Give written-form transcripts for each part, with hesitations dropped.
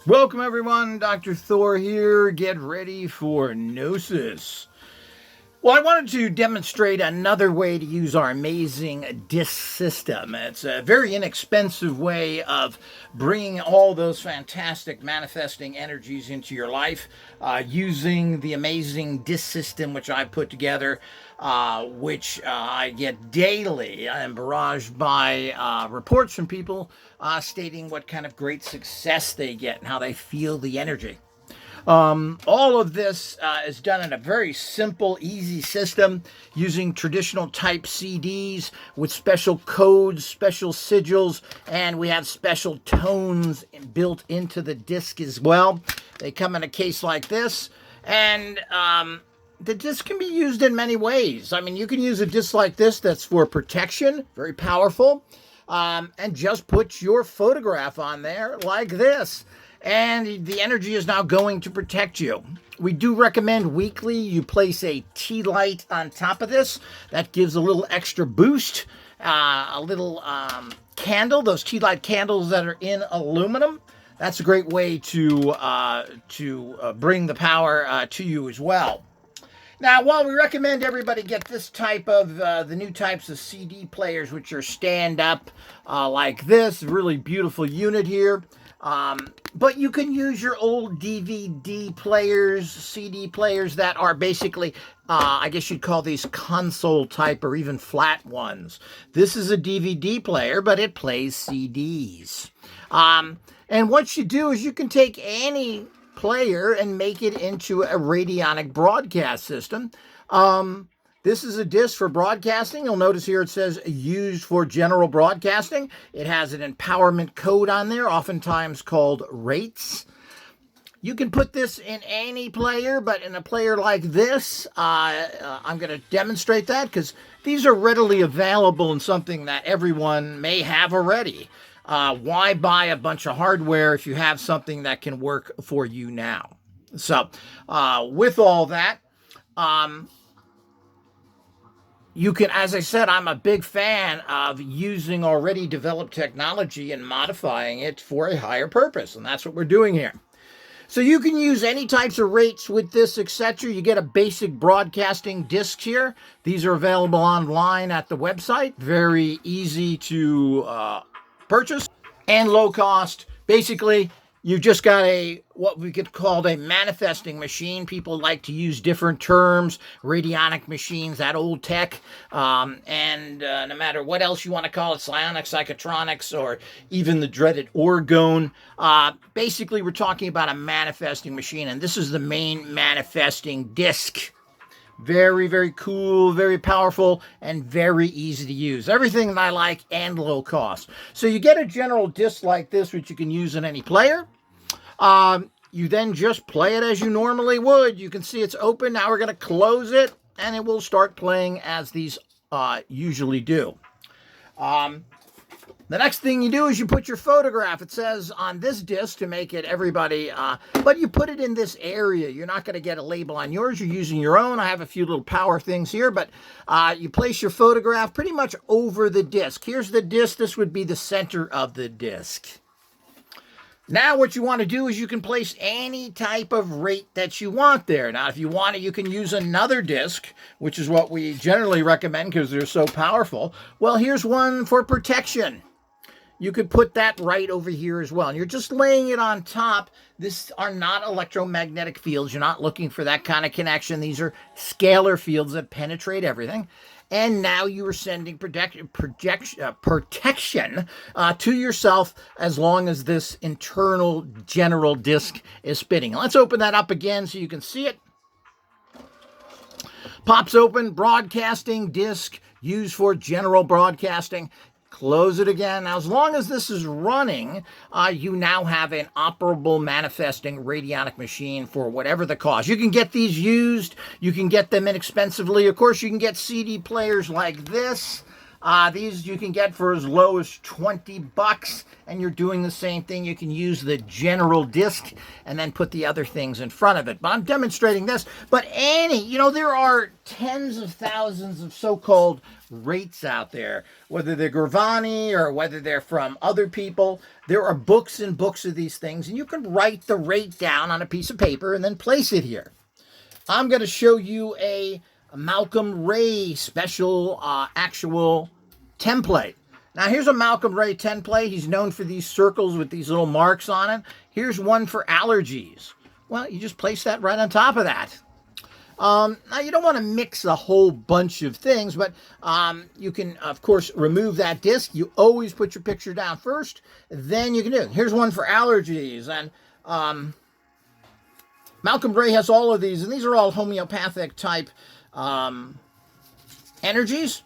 Welcome everyone, Dr. Thor here. Get ready for Gnosis. Well, I wanted to demonstrate another way to use our amazing disc system. It's a very inexpensive way of bringing all those fantastic manifesting energies into your life using the amazing disc system which I put together, which I get daily. I am barraged by reports from people stating what kind of great success they get and how they feel the energy. All of this is done in a very simple, easy system using traditional type CDs with special codes, special sigils, and we have special tones built into the disc as well. They come in a case like this, and the disc can be used in many ways. I mean, you can use a disc like this that's for protection, very powerful, and just put your photograph on there like this. And the energy is now going to protect you. We do recommend weekly you place a tea light on top of this. That gives a little extra boost. A little candle, those tea light candles that are in aluminum. That's a great way to bring the power to you as well. Now, while we recommend everybody get this type of, the new types of CD players, which are stand-up like this, really beautiful unit here. But you can use your old DVD players, CD players that are basically, I guess you'd call these console type or even flat ones. This is a DVD player, but it plays CDs. And what you do is you can take any player and make it into a radionic broadcast system. This is a disc for broadcasting. You'll notice here it says used for general broadcasting. It has an empowerment code on there, oftentimes called rates. You can put this in any player, but in a player like this, I'm going to demonstrate that because these are readily available and something that everyone may have already. Why buy a bunch of hardware if you have something that can work for you now? So, with all that, you can, as I said, I'm a big fan of using already developed technology and modifying it for a higher purpose, and that's what we're doing here. So you can use any types of rates with this, etc. You get a basic broadcasting disc here. These are available online at the website. Very easy to purchase and low cost. Basically, you've just got what we could call a manifesting machine. People like to use different terms, radionic machines, that old tech, and no matter what else you want to call it, psionics, psychotronics, or even the dreaded orgone. Basically, we're talking about a manifesting machine, and this is the main manifesting disc. Very, very cool, very powerful, and very easy to use. Everything that I like and low cost. So you get a general disc like this, which you can use in any player. You then just play it as you normally would. You can see it's open. Now we're going to close it, and it will start playing as these usually do. The next thing you do is you put your photograph. It says on this disc to make it everybody, but you put it in this area. You're not going to get a label on yours. You're using your own. I have a few little power things here, but you place your photograph pretty much over the disc. Here's the disc. This would be the center of the disc. Now what you want to do is you can place any type of rate that you want there. Now if you want it, you can use another disc, which is what we generally recommend because they're so powerful. Well, here's one for protection. You could put that right over here as well. And you're just laying it on top. These are not electromagnetic fields. You're not looking for that kind of connection. These are scalar fields that penetrate everything. And now you are sending protection to yourself as long as this internal general disc is spinning. Let's open that up again so you can see it. Pops open, broadcasting disc used for general broadcasting. Close it again. Now, as long as this is running, you now have an operable manifesting radionic machine for whatever the cost. You can get these used. You can get them inexpensively. Of course, you can get CD players like this. These you can get for as low as $20, and you're doing the same thing. You can use the general disc and then put the other things in front of it. But I'm demonstrating this. But there are tens of thousands of so-called rates out there, whether they're Gravani or whether they're from other people. There are books and books of these things, and you can write the rate down on a piece of paper and then place it here. I'm going to show you a Malcolm Ray special actual template. Now here's a Malcolm Ray template. He's known for these circles with these little marks on it. Here's one for allergies. Well, you just place that right on top of that. Now you don't want to mix a whole bunch of things, but you can, of course, remove that disc. You always put your picture down first, then you can do it. Here's one for allergies, and Malcolm Ray has all of these, and these are all homeopathic type energies.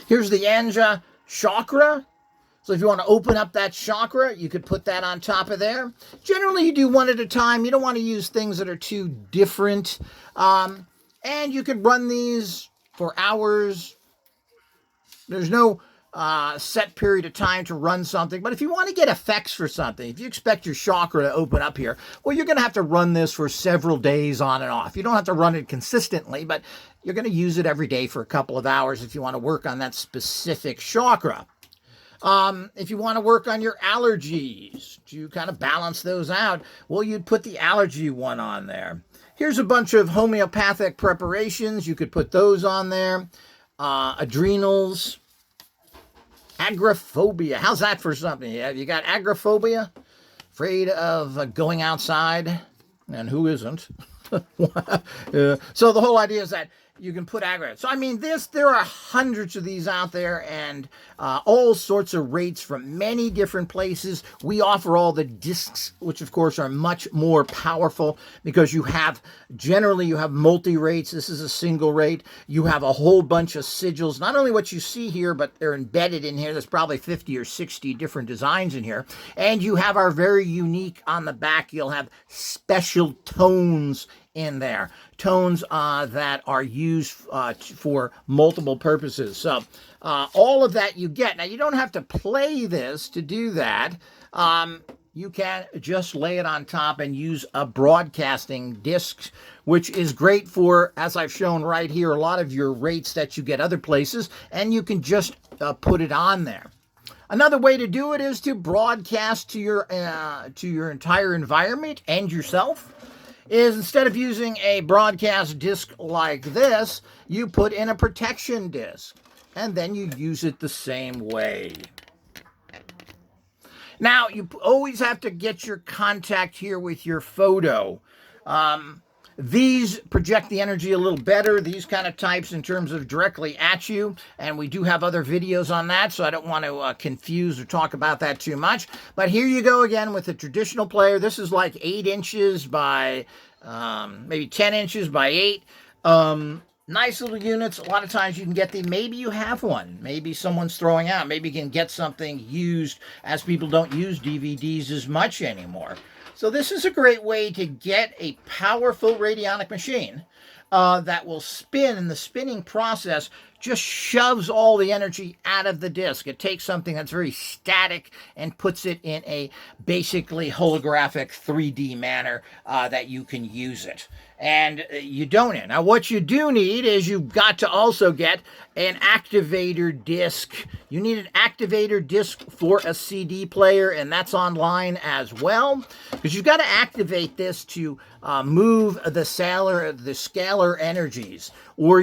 Here's the Anja chakra. So if you want to open up that chakra, you could put that on top of there. Generally, you do one at a time. You don't want to use things that are too different. And you could run these for hours. There's no set period of time to run something. But if you want to get effects for something, if you expect your chakra to open up here, well, you're going to have to run this for several days on and off. You don't have to run it consistently, but you're going to use it every day for a couple of hours if you want to work on that specific chakra. If you want to work on your allergies, to kind of balance those out, well, you'd put the allergy one on there. Here's a bunch of homeopathic preparations. You could put those on there. Adrenals. Agoraphobia. How's that for something? You got agoraphobia? Afraid of going outside? And who isn't? So the whole idea is that you can put aggregate. So, I mean, there are hundreds of these out there, and all sorts of rates from many different places. We offer all the discs, which, of course, are much more powerful because generally you have multi-rates. This is a single rate. You have a whole bunch of sigils. Not only what you see here, but they're embedded in here. There's probably 50 or 60 different designs in here. And you have our very unique on the back. You'll have special tones in there. Tones that are used for multiple purposes. So all of that you get. Now, you don't have to play this to do that. You can just lay it on top and use a broadcasting disc, which is great for, as I've shown right here, a lot of your rates that you get other places, and you can just put it on there. Another way to do it is to broadcast to your entire environment and yourself. Is instead of using a broadcast disc like this, you put in a protection disc, and then you use it the same way. Now, you always have to get your contact here with your photo. These project the energy a little better, these kind of types, in terms of directly at you, and we do have other videos on that, so I don't want to confuse or talk about that too much. But here you go again with the traditional player. This is like 8 inches by maybe 10 inches by 8. Nice little units. A lot of times you can get them. Maybe you have one. Maybe someone's throwing out. Maybe you can get something used, as people don't use DVDs as much anymore. So this is a great way to get a powerful radionic machine that will spin, and the spinning process just shoves all the energy out of the disc. It takes something that's very static and puts it in a basically holographic 3D manner that you can use it. And you don't need. Now, what you do need is you've got to also get an activator disc. You need an activator disc for a CD player, and that's online as well, because you've got to activate this to move the scalar energies, or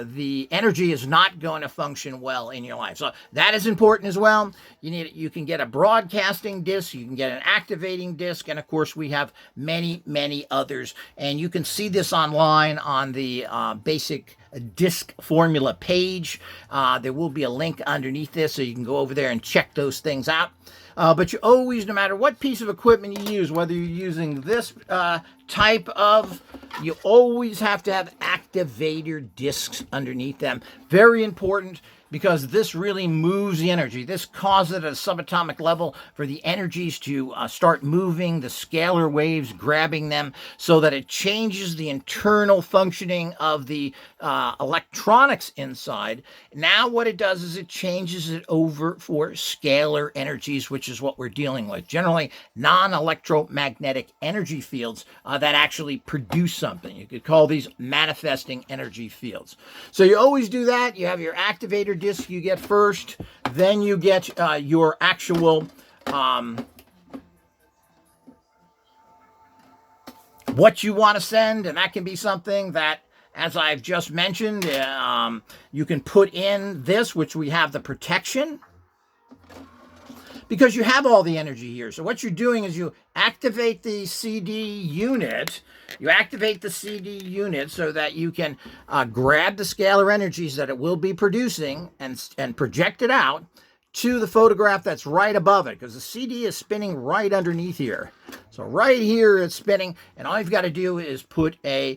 the energy is not going to function well in your life. So that is important as well. You can get a broadcasting disc, you can get an activating disc, and of course we have many, many others. And you can see this online on the basic disc formula page. There will be a link underneath this, so you can go over there and check those things out. But you always, no matter what piece of equipment you use, whether you're using this type of, you always have to have activator discs underneath them. Very important. because this really moves the energy. This causes at a subatomic level for the energies to start moving, the scalar waves grabbing them, so that it changes the internal functioning of the electronics inside. Now what it does is it changes it over for scalar energies, which is what we're dealing with. Generally, non-electromagnetic energy fields that actually produce something. You could call these manifesting energy fields. So you always do that. You have your activator disc you get first, then you get your actual what you want to send, and that can be something that, as I've just mentioned, you can put in this, which we have the protection, because you have all the energy here. So what you're doing is you activate the CD unit. You activate the CD unit so that you can grab the scalar energies that it will be producing and project it out to the photograph that's right above it, because the CD is spinning right underneath here. So right here it's spinning, and all you've got to do is put a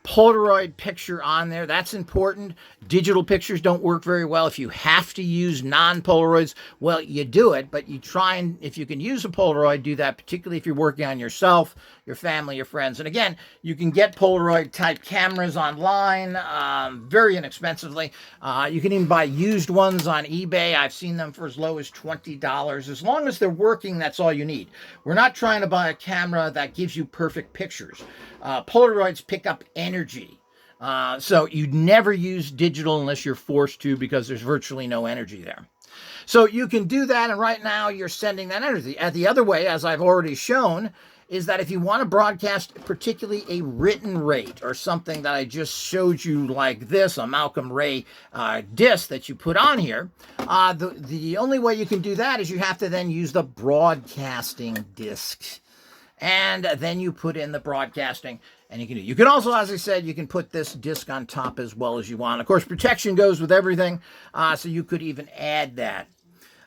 Polaroid picture on there. That's important. Digital pictures don't work very well. If you have to use non-Polaroids, well, you do it, but you try and, if you can use a Polaroid, do that, particularly if you're working on yourself, your family, your friends. And again, you can get Polaroid type cameras online very inexpensively. You can even buy used ones on eBay. I've seen them for as low as $20. As long as they're working, that's all you need. We're not trying to buy a camera that gives you perfect pictures. Polaroids pick up energy. So you'd never use digital unless you're forced to, because there's virtually no energy there. So you can do that, and right now you're sending that energy. The other way, as I've already shown, is that if you want to broadcast particularly a written rate or something that I just showed you like this, a Malcolm Ray disc that you put on here, the only way you can do that is you have to then use the broadcasting disc. And then you put in the broadcasting, and you can do. You can also, as I said, you can put this disc on top as well as you want. Of course, protection goes with everything, so you could even add that.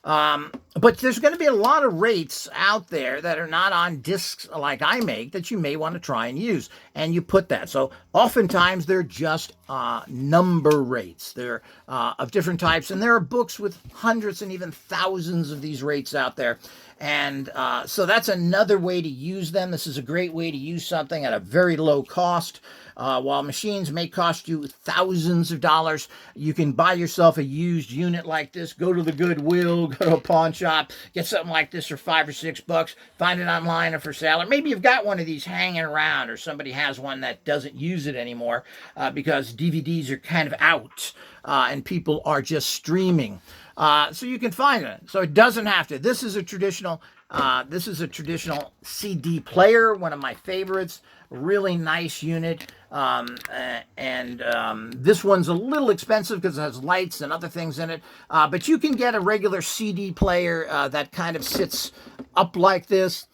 But there's going to be a lot of rates out there that are not on discs like I make that you may want to try and use, and you put that. So oftentimes they're just number rates. They're of different types, and there are books with hundreds and even thousands of these rates out there. And so that's another way to use them. This is a great way to use something at a very low cost. While machines may cost you thousands of dollars, you can buy yourself a used unit like this. Go to the Goodwill, go to a pawn shop, get something like this for $5 or $6. Find it online or for sale. Or maybe you've got one of these hanging around, or somebody has one that doesn't use it anymore because DVDs are kind of out and people are just streaming. So you can find it. So it doesn't have to. This is a traditional CD player, one of my favorites. Really nice unit. This one's a little expensive because it has lights and other things in it. But you can get a regular CD player that kind of sits up like this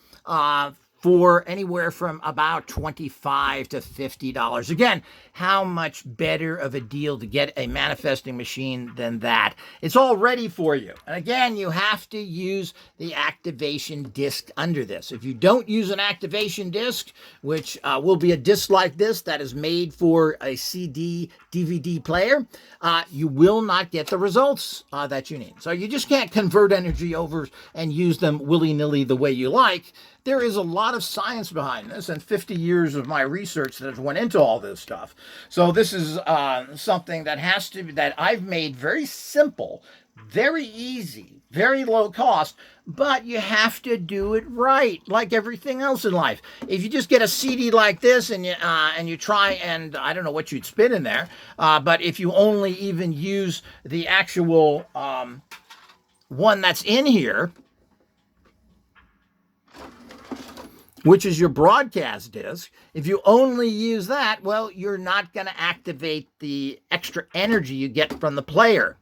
for anywhere from about $25 to $50. Again, how much better of a deal to get a manifesting machine than that? It's all ready for you. And again, you have to use the activation disc under this. If you don't use an activation disc, which will be a disc like this that is made for a CD, DVD player, you will not get the results that you need. So you just can't convert energy over and use them willy-nilly the way you like. There is a lot of science behind this, and 50 years of my research that went into all this stuff. So this is something that I've made very simple, very easy, very low cost, but you have to do it right, like everything else in life. If you just get a CD like this and you try, and I don't know what you'd spin in there, but if you only even use the actual one that's in here, which is your broadcast disc, if you only use that, well, you're not going to activate the extra energy you get from the player.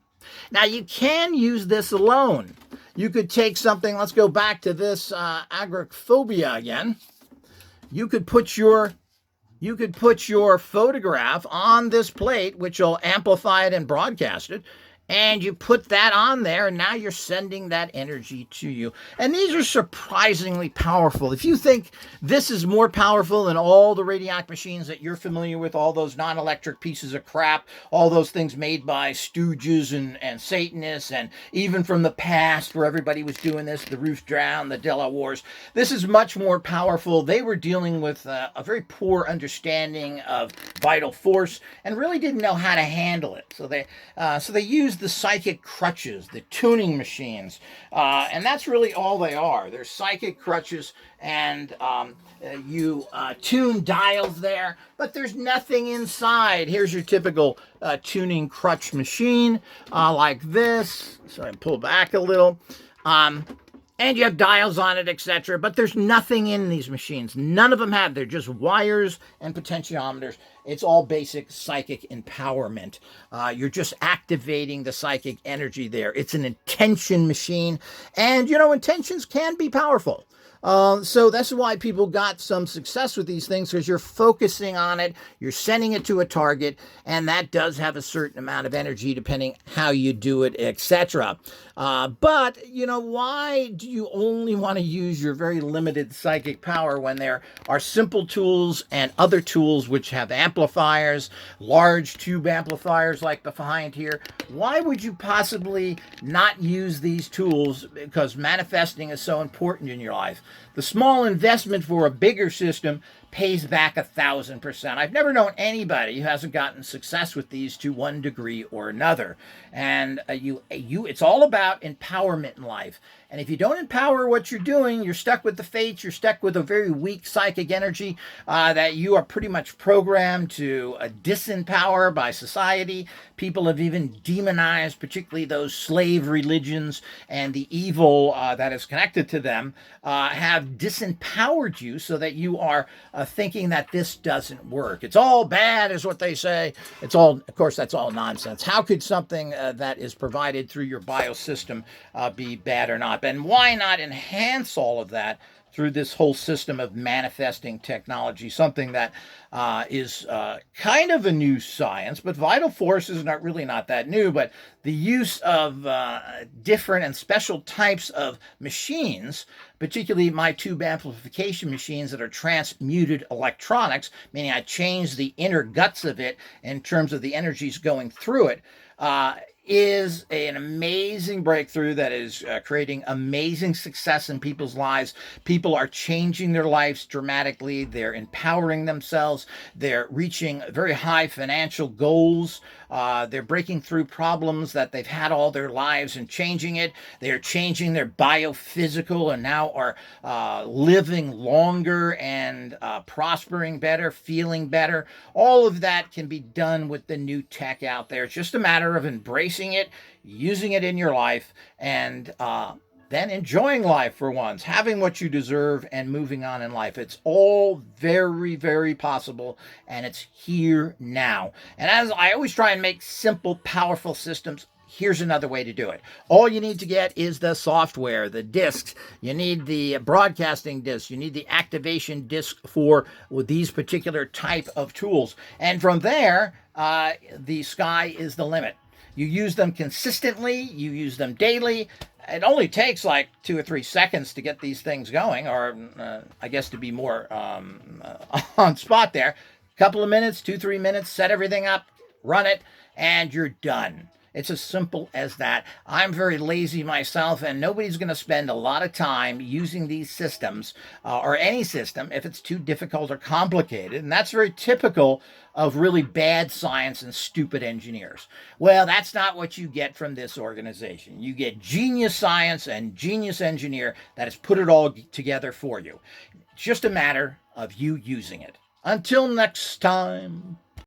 Now, you can use this alone. You could take something, let's go back to this agoraphobia again. You could put your photograph on this plate, which will amplify it and broadcast it, and you put that on there, and now you're sending that energy to you. And these are surprisingly powerful. If you think this is more powerful than all the radionic machines that you're familiar with, all those non-electric pieces of crap, all those things made by stooges and Satanists, and even from the past where everybody was doing this, the Ruth Drown, the Della Wars, this is much more powerful. They were dealing with a very poor understanding of vital force and really didn't know how to handle it. So they used the psychic crutches, the tuning machines, and that's really all they are. They're psychic crutches, and you tune dials there, but there's nothing inside. Here's your typical tuning crutch machine, like this. So I pull back a little. And you have dials on it, etc. But there's nothing in these machines. None of them have. They're just wires and potentiometers. It's all basic psychic empowerment. You're just activating the psychic energy there. It's an intention machine. And, intentions can be powerful. So that's why people got some success with these things, because you're focusing on it, you're sending it to a target, and that does have a certain amount of energy depending how you do it, etc. But, why do you only want to use your very limited psychic power when there are simple tools and other tools which have amplifiers, large tube amplifiers like behind here? Why would you possibly not use these tools? Because manifesting is so important in your life. The small investment for a bigger system pays back 1,000%. I've never known anybody who hasn't gotten success with these to one degree or another. And it's all about empowerment in life. And if you don't empower what you're doing, you're stuck with the fates. You're stuck with a very weak psychic energy that you are pretty much programmed to disempower by society. People have even demonized, particularly those slave religions and the evil that is connected to them, have disempowered you so that you are thinking that this doesn't work. It's all bad, is what they say. Of course, that's all nonsense. How could something that is provided through your biosystem be bad or not? And why not enhance all of that through this whole system of manifesting technology, something that is kind of a new science, but vital force is not that new, but the use of different and special types of machines, particularly my tube amplification machines that are transmuted electronics, meaning I change the inner guts of it in terms of the energies going through it, is an amazing breakthrough that is creating amazing success in people's lives. People are changing their lives dramatically. They're empowering themselves. They're reaching very high financial goals. They're breaking through problems that they've had all their lives and changing it. They're changing their biophysical and now are living longer and prospering better, feeling better. All of that can be done with the new tech out there. It's just a matter of embracing it, using it in your life, and then enjoying life for once, having what you deserve, and moving on in life. It's all very, very possible, and it's here now. And as I always try and make simple, powerful systems, here's another way to do it. All you need to get is the software, the discs. You need the broadcasting disc. You need the activation disc for these particular type of tools. And from there, the sky is the limit. You use them consistently. You use them daily. It only takes like 2 or 3 seconds to get these things going, or I guess to be more on spot there. A couple of minutes, 2, 3 minutes, set everything up, run it, and you're done. It's as simple as that. I'm very lazy myself, and nobody's going to spend a lot of time using these systems or any system if it's too difficult or complicated. And that's very typical of really bad science and stupid engineers. Well, that's not what you get from this organization. You get genius science and genius engineer that has put it all together for you. It's just a matter of you using it. Until next time.